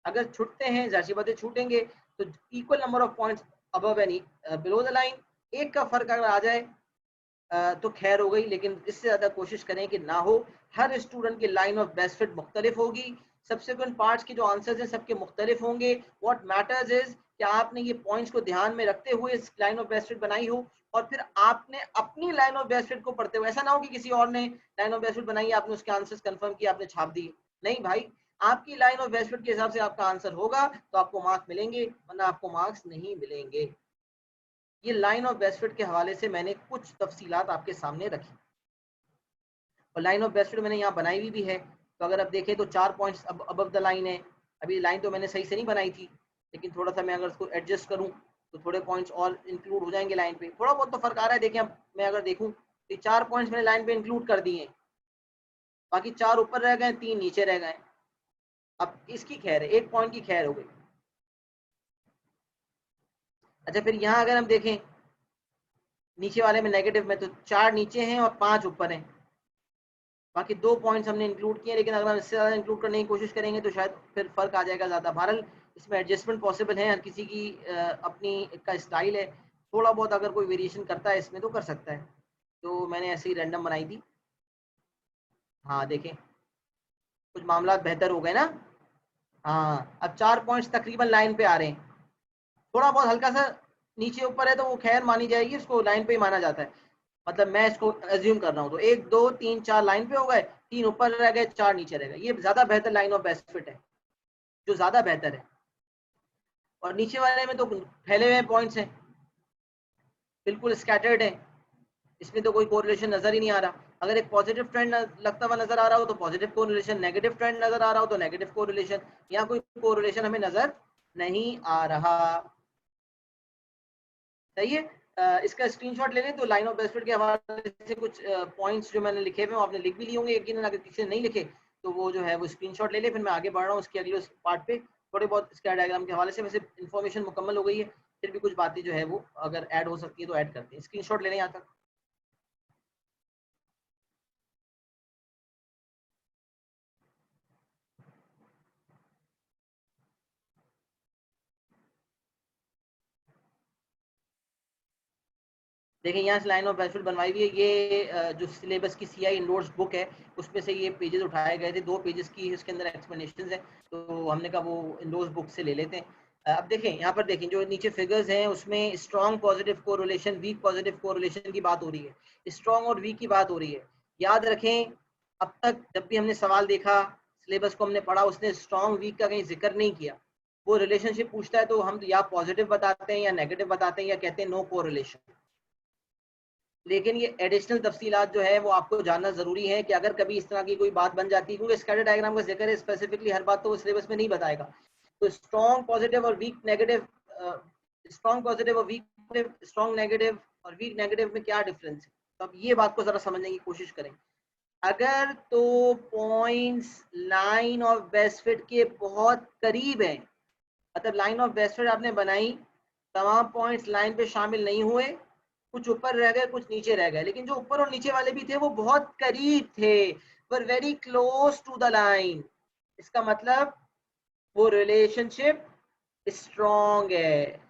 अगर छूटते हैं, जाहिर सी बातें छूटेंगे, तो equal number of points above and below the line, एक का फर्क अगर आ जाए तो खैर हो गई, लेकिन इससे ज्यादा कोशिश करें कि ना हो। हर स्टूडेंट की लाइन ऑफ बेस्ट फिट मुख्तलिफ होगी, सब्सिक्वेंट पार्ट्स के जो आंसर्स हैं सबके मुख्तलिफ होंगे। व्हाट मैटर्स इज कि आपने ये पॉइंट्स को ध्यान में रखते हुए इस लाइन ऑफ बेस्ट फिट बनाई हो, और फिर आपने अपनी लाइन ऑफ बेस्ट फिट को पढ़ते हुए, ऐसा ना हो कि किसी और ने लाइन ऑफ बेस्ट फिट बनाई, आपने उसके आंसर्स कंफर्म किए, आपने छाप दिए। नहीं भाई, आपकी लाइन ऑफ बेस्ट फिट के हिसाब से आपका आंसर होगा तो आपको मार्क्स मिलेंगे, वरना आपको मार्क्स नहीं मिलेंगे। ये लाइन ऑफ बेस्ट फिट के हवाले से मैंने कुछ तफसीलात आपके सामने रखी, और लाइन ऑफ बेस्ट फिट मैंने यहाँ बनाई हुई भी है। तो अगर आप देखें तो 4 पॉइंट्स अबव द लाइन है। अभी लाइन तो मैंने सही से नहीं बनाई थी, लेकिन थोड़ा सा मैं अगर उसको एडजस्ट करूँ तो थोड़े पॉइंट्स और इंक्लूड हो जाएंगे लाइन पे। थोड़ा बहुत तो फर्क आ रहा है, देखें अब मैं अगर देखूँ तो 4 पॉइंट्स मैंने लाइन पे इंक्लूड कर दिए हैं, बाकी 4 ऊपर रह गए, 3 नीचे रह गए। अब इसकी खैर है, 1 पॉइंट की खैर हो गई। अच्छा, फिर यहाँ अगर हम देखें नीचे वाले में नेगेटिव में, तो 4 नीचे हैं और 5 ऊपर हैं, बाकी 2 पॉइंट्स हमने इंक्लूड किए, लेकिन अगर हम इससे ज़्यादा इंक्लूड करने की कोशिश करेंगे तो शायद फिर फ़र्क आ जाएगा ज़्यादा। बहरहाल इसमें एडजस्टमेंट पॉसिबल है, हर किसी की अपनी का स्टाइल है, थोड़ा बहुत अगर कोई वेरिएशन करता है इसमें तो कर सकता है। तो मैंने ऐसे ही रैंडम बनाई थी। हाँ देखें, कुछ मामला बेहतर हो गए ना। हाँ, अब 4 पॉइंट्स तकरीबन लाइन पे आ रहे हैं। थोड़ा बहुत हल्का सा नीचे ऊपर है तो वो खैर मानी जाएगी, उसको लाइन पे ही माना जाता है। मतलब मैं इसको एज्यूम कर रहा हूँ, तो 1 2 3 4 लाइन पे हो गए, 3 ऊपर रह गए, 4 नीचे रह गए। ये ज्यादा बेहतर लाइन ऑफ बेस्ट फिट है, जो ज्यादा बेहतर है। और नीचे वाले में तो फैले हुए पॉइंट्स हैं, बिल्कुल स्कैटर्ड है, इसमें तो कोई कोरिलेशन नजर ही नहीं आ रहा। अगर एक पॉजिटिव ट्रेंड लगता हुआ नजर आ रहा हो तो पॉजिटिव कोरिलेशन, नेगेटिव ट्रेंड नजर आ रहा हो तो नेगेटिव कोरिलेशन, या कोई कोरिलेशन हमें नजर नहीं आ रहा। सही है। इसका स्क्रीनशॉट ले लें तो लाइन ऑफ बेस्ट फिट के हवाले से कुछ पॉइंट्स जो मैंने लिखे हुए हैं आपने लिख भी लिए होंगे यकीनन। अगर किसी ने नहीं लिखे तो वो जो है वो स्क्रीनशॉट ले ले। फिर मैं आगे बढ़ रहा हूँ उसके अगले पार्ट पे, थोड़े बहुत स्केयर डायग्राम के हवाले से। वैसे इन्फॉर्मेशन मुकम्मल हो गई है, फिर भी कुछ बातें जो है वो अगर ऐड हो सकती है तो ऐड करते हैं। स्क्रीनशॉट ले लें यहाँ तक। देखिए यहाँ से लाइन ऑफ बेस्ट फिट बनवाई हुई है। ये जो सिलेबस की CI इंडोर्स बुक है उसमें से ये पेजेस उठाए गए थे, 2 पेजेस की इसके अंदर एक्सप्लेनेशन है, तो हमने कहा वो इंडोर्स बुक से ले लेते हैं। अब देखें यहाँ पर, देखें जो नीचे फिगर्स हैं उसमें strong positive correlation, weak positive correlation की बात हो रही है, स्ट्रॉन्ग और वीक की बात हो रही है। याद रखें, अब तक जब भी हमने सवाल देखा, सिलेबस को हमने पढ़ा, उसने स्ट्रॉन्ग वीक का कहीं जिक्र नहीं किया। वो रिलेशनशिप पूछता है तो हम या पॉजिटिव बताते हैं या नेगेटिव बताते हैं या कहते हैं नो कोरिलेशन। लेकिन ये एडिशनल तफसीलात जो है वो आपको जानना जरूरी है कि अगर कभी इस तरह की कोई बात बन जाती है, क्योंकि स्कैटर डायग्राम का जिक्र है स्पेसिफिकली, हर बात तो वो सिलेबस में नहीं बताएगा। तो स्ट्रॉन्ग पॉजिटिव और वीक नेगेटिव, स्ट्रॉन्ग पॉजिटिव और वीक, स्ट्रॉन्ग नेगेटिव और वीक नेगेटिव में क्या डिफरेंस है, तो अब ये बात को जरा समझने की कोशिश करें। अगर तो points line of best fit के बहुत करीब है, मतलब लाइन ऑफ बेस्ट फिट आपने बनाई, तमाम पॉइंट्स लाइन पे शामिल नहीं हुए, कुछ ऊपर रह गए कुछ नीचे रह गए, लेकिन जो ऊपर और नीचे वाले भी थे वो बहुत करीब थे, were very close to the line, इसका मतलब वो रिलेशनशिप स्ट्रॉन्ग है।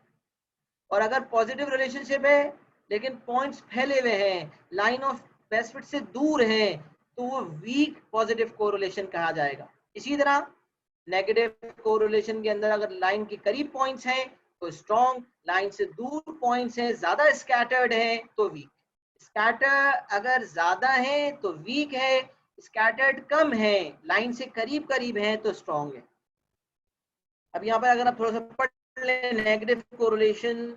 और अगर पॉजिटिव रिलेशनशिप है लेकिन पॉइंट्स फैले हुए हैं, लाइन ऑफ बेस्ट फिट से दूर हैं, तो वो वीक पॉजिटिव कोरिलेशन कहा जाएगा। इसी तरह नेगेटिव कोरिलेशन के अंदर अगर लाइन के करीब पॉइंट्स हैं तो स्ट्रॉन्ग, लाइन से दूर पॉइंट्स हैं, ज्यादा स्कैटर्ड हैं तो वीक। स्कैटर अगर ज्यादा है तो वीक है, स्कैटर्ड कम है, लाइन से करीब करीब है तो स्ट्रॉन्ग है। अब यहाँ पर अगर आप थोड़ा सा पढ़ लें, negative correlation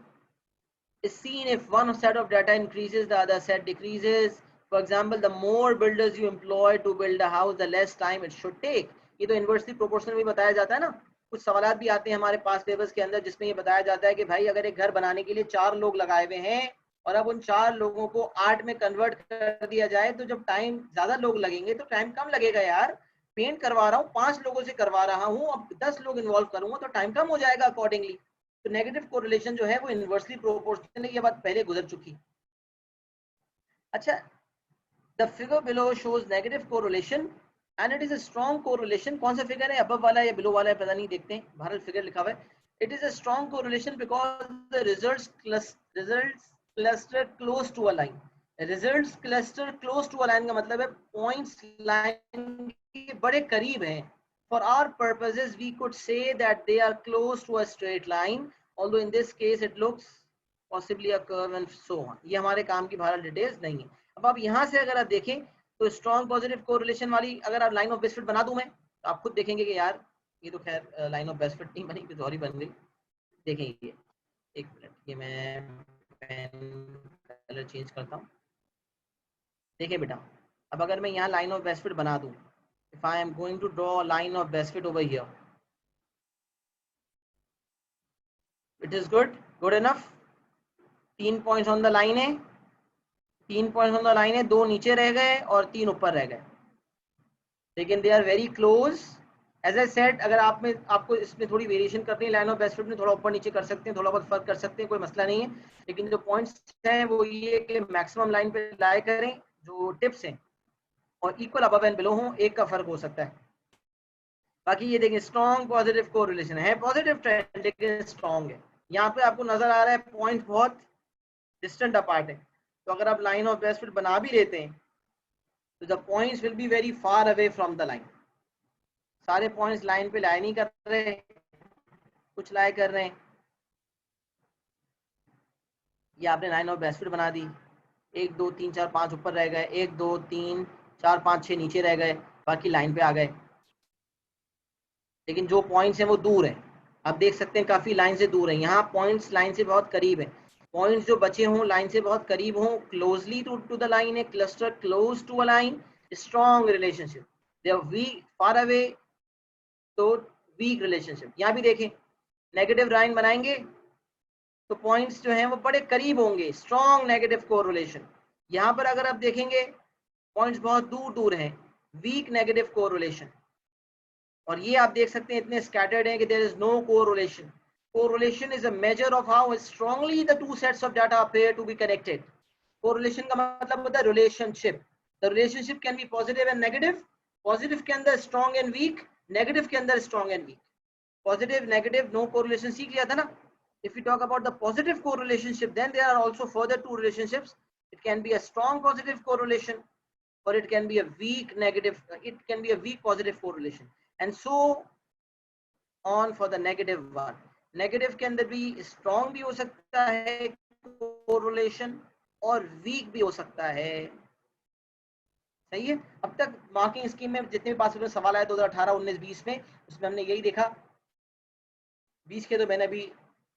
is seen if one set of data increases, the other set decreases. For example, the more builders you employ to build a house, the less time it should take. ये तो inversely proportional में बताया जाता है ना। कुछ सवालात भी आते हैं हमारे पास पेपर्स के अंदर जिसमें ये बताया जाता है कि भाई अगर एक घर बनाने के लिए 4 लोग लगाए हुए हैं और अब उन 4 लोगों को 8 में कन्वर्ट कर दिया जाए तो जब टाइम ज्यादा लोग लगेंगे तो टाइम कम लगेगा यार। पेंट करवा रहा हूँ 5 लोगों से करवा रहा हूँ, अब 10 लोग इन्वॉल्व करूंगा तो टाइम कम हो जाएगा अकॉर्डिंगली। तो नेगेटिव कोरिलेशन जो है वो इनवर्सली प्रोपोर्शनल है, ये बात पहले गुजर चुकी। अच्छा, the figure below shows negative correlation and it is a strong correlation. कौन सा फिगर है, अबव वाला या बिलो वाला है पता नहीं, देखते हैं। भारत फिगर लिखा हुआ है। It is a strong correlation because the results cluster close to a line. Results cluster close to a line का मतलब है पॉइंट्स लाइन के बड़े करीब हैं। For our purposes, we could say that they are close to a straight line, although in this case it looks possibly a curve and so on. ये हमारे काम की भारत डिटेल्स नहीं है। अब आप यहाँ से अगर आप देखें तो स्ट्रॉन्ग पॉजिटिव कोरिलेशन वाली अगर आप लाइन ऑफ बेस्ट फिट बना दूं मैं, तो आप खुद देखेंगे कि यार ये तो खैर लाइन ऑफ बेस्ट फिट नहीं बनी, कुछ और ही बन गई। देखेंगे, एक मिनट, ये मैं पेन कलर चेंज करता हूँ। देखिए बेटा, अब अगर मैं यहाँ लाइन ऑफ बेस्ट फिट बना दूं, if I am going to draw a line of best fit over here, it is good enough। 3 points on the line है, 3 पॉइंट्स ऑन द लाइन है, 2 नीचे रह गए और 3 ऊपर रह गए, लेकिन they are very close. As I said, अगर आपको इसमें थोड़ी वेरिएशन करनी है लाइन ऑफ बेस्ट फिट में, थोड़ा ऊपर नीचे कर सकते हैं, थोड़ा बहुत फर्क कर सकते हैं, कोई मसला नहीं है। लेकिन जो पॉइंट्स हैं वो ये कि मैक्सिमम लाइन पे लाई करें, जो टिप्स हैं और इक्वल अबव एंड बिलो हों, एक का फर्क हो सकता है। बाकी ये देखें, स्ट्रॉन्ग पॉजिटिव कोरिलेशन है, पॉजिटिव ट्रेंड लेकिन स्ट्रॉन्ग है। यहाँ पे आपको नजर आ रहा है पॉइंट बहुत डिस्टेंट अपार्ट है, तो अगर आप लाइन ऑफ बेस्ट फिट बना भी लेते हैं तो the points will be very far away from the line. सारे पॉइंट्स लाइन पे लाई नहीं कर रहे, कुछ लाई कर रहे हैं। ये आपने लाइन ऑफ बेस्ट फिट बना दी, 1 2 3 4 5 ऊपर रह गए, 1 2 3 4 5 6 नीचे रह गए, बाकी लाइन पे आ गए। लेकिन जो पॉइंट्स हैं वो दूर हैं, आप देख सकते हैं काफी लाइन से दूर है। यहाँ पॉइंट्स लाइन से बहुत करीब है, पॉइंट्स जो बचे हों लाइन से बहुत करीब हों, क्लोजली टू द लाइन है, cluster close to a line, strong relationship. They are weak far away तो वीक रिलेशनशिप। यहाँ भी देखें, नेगेटिव लाइन बनाएंगे तो पॉइंट्स जो हैं वो बड़े करीब होंगे, स्ट्रॉन्ग नेगेटिव कोरिलेशन। यहाँ पर अगर आप देखेंगे पॉइंट्स बहुत दूर दूर हैं, वीक नेगेटिव कोरिलेशन। और ये आप देख सकते हैं इतने स्कैटर्ड हैं कि there is no correlation. Correlation is a measure of how strongly the two sets of data appear to be connected. Correlation का मतलब होता है relationship. The relationship can be positive and negative, positive के अंदर strong and weak, negative के अंदर strong and weak. Positive negative no correlation सीख लिया था ना। If we talk about the positive correlationship, then there are also further two relationships. It can be a strong positive correlation, or it can be a weak negative. It can be a weak positive correlation, and so on for the negative one. Negative के अंदर भी strong भी हो सकता है correlation और weak भी हो सकता है। सही है। अब तक मार्किंग स्कीम में जितने भी पास सवाल आए 2018, 19, 20 में, उसमें हमने यही देखा। 20 के तो मैंने अभी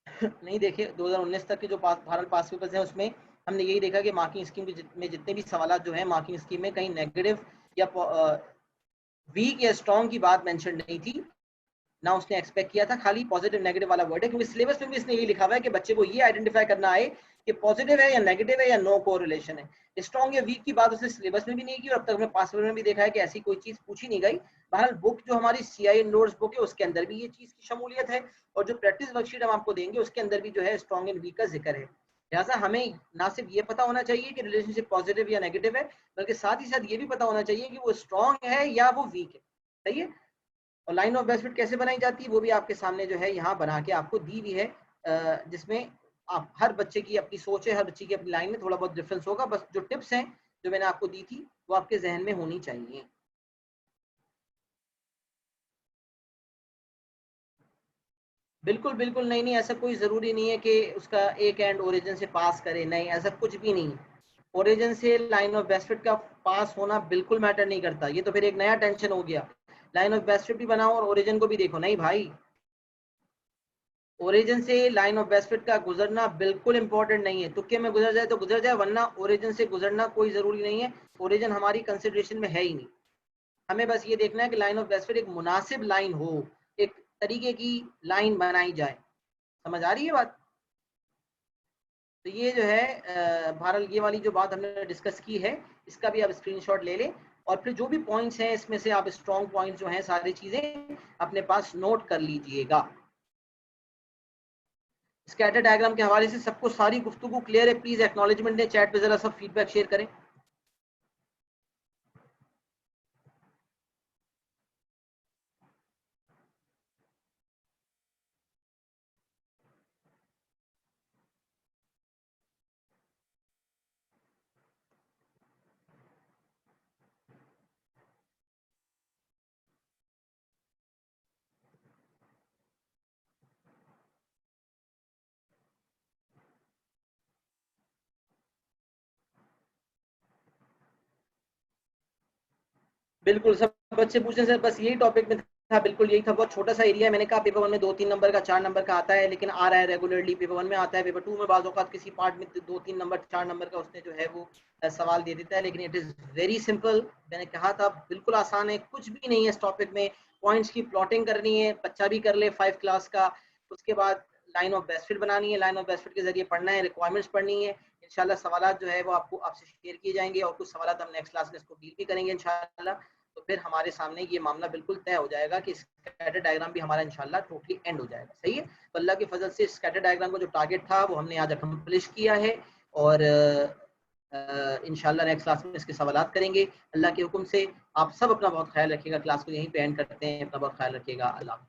नहीं देखे, 2019 तक के जो भारत पास पेपर्स हैं उसमें हमने यही देखा कि मार्किंग स्कीम में जितने भी सवाल जो हैं मार्किंग स्कीम में कहीं नेगेटिव या वीक या स्ट्रॉन्ग की बात मेंशन नहीं थी ना, उसने एक्सपेक्ट किया था, खाली पॉजिटिव नेगेटिव वाला वर्ड है। क्योंकि सिलेबस में भी इसने यही लिखा हुआ है कि बच्चे को ये आइडेंटिफाई करना आए कि पॉजिटिव है या नेगेटिव है या नो कोरिलेशन है। स्ट्रॉन्ग या वीक की बात उसने सिलेबस में भी नहीं की और अब तक हमने पास पेपर में भी देखा है कि ऐसी कोई चीज पूछी नहीं गई। बहरहाल बुक जो हमारी CI नोट्स बुक है उसके अंदर भी ये चीज की शमूलियत है और जो प्रैक्टिस वर्कशीट हम आपको देंगे उसके अंदर भी जो है स्ट्रॉन्ग एंड वीक का जिक्र है। लिहाजा हमें ना सिर्फ ये पता होना चाहिए कि रिलेशनशिप पॉजिटिव या नेगेटिव है, बल्कि साथ ही साथ ये भी पता होना चाहिए कि वो स्ट्रॉन्ग है या वो वीक है। सही है। और लाइन ऑफ बेस्ट फिट कैसे बनाई जाती है वो भी आपके सामने जो है यहाँ बना के आपको दी हुई है, जिसमें आप हर बच्चे की अपनी सोच है, हर बच्चे की अपनी लाइन में थोड़ा बहुत डिफरेंस होगा, बस जो टिप्स हैं जो मैंने आपको दी थी वो आपके जहन में होनी चाहिए। बिल्कुल बिल्कुल, नहीं नहीं, ऐसा कोई ज़रूरी नहीं है कि उसका एक एंड ओरिजिन से पास करे, नहीं ऐसा कुछ भी नहीं। ओरिजिन से लाइन ऑफ बेस्ट फिट का पास होना बिल्कुल मैटर नहीं करता, ये तो फिर एक नया टेंशन हो गया। लाइन ऑफ बेस्ट फिट भी बनाओ और ओरिजिन को भी देखो, नहीं भाई, ओरिजिन से लाइन ऑफ बेस्ट फिट का गुजरना बिल्कुल इंपॉर्टेंट नहीं है। तुक्के में गुजर जाए तो गुजर जाए, वरना ओरिजिन से गुजरना कोई ज़रूरी नहीं है। ओरिजिन हमारी कंसिडरेशन में है ही नहीं। हमें बस ये देखना है कि लाइन ऑफ बेस्ट फिट एक मुनासिब लाइन हो, एक तरीके की लाइन बनाई जाए। समझ आ रही है बात? तो ये जो है बहरहाल ये वाली जो बात हमने डिस्कस की है, इसका भी आप स्क्रीनशॉट ले लें, और फिर जो भी पॉइंट्स हैं इसमें से आप स्ट्रॉन्ग पॉइंट्स जो हैं सारी चीजें अपने पास नोट कर लीजिएगा। स्कैटर डायग्राम के हवाले से सबको सारी गुफ्तगू क्लियर है? प्लीज एक्नॉलेजमेंट दें, चैट पे जरा सब फीडबैक शेयर करें। बिल्कुल, सब बच्चे पूछ रहे हैं सर, बस यही टॉपिक में था, बिल्कुल यही था। बहुत छोटा सा एरिया है, मैंने कहा पेपर 1 में 2-3 नंबर का, 4 नंबर का आता है, लेकिन आ रहा है रेगुलरली। पेपर 1 में आता है, पेपर 2 में बाज़ औक़ात किसी पार्ट में 2-3 नंबर, 4 नंबर का उसने जो है वो सवाल दे देता है, लेकिन इट इज़ वेरी सिंपल। मैंने कहा था बिल्कुल आसान है, कुछ भी नहीं है इस टॉपिक में। पॉइंट्स की प्लॉटिंग करनी है, बच्चा भी कर ले 5 क्लास का। उसके बाद लाइन ऑफ बेस्ट फिट बनानी है, लाइन ऑफ बेस्ट फिट के ज़रिए पढ़ना है, रिक्वायरमेंट्स पढ़नी है। इंशाल्लाह सवालात जो है वो आपको आपसे शेयर किए जाएंगे, और कुछ सवालात हम नेक्स्ट क्लास में इसको डील भी करेंगे इंशाल्लाह। तो फिर हमारे सामने ये मामला बिल्कुल तय हो जाएगा कि स्कैटर डायग्राम भी हमारा इंशाल्लाह टोटली एंड हो जाएगा। सही है। तो अल्लाह की फजल से स्कैटर डायग्राम का जो टारगेट था वो हमने आज अकम्प्लिश किया है, और इंशाल्लाह नेक्स्ट क्लास में इसके सवालात करेंगे अल्लाह के हुक्म से। आप सब अपना बहुत ख्याल रखिएगा। क्लास को यहीं पे एंड करते हैं। अपना बहुत ख्याल रखिएगा। अल्लाह।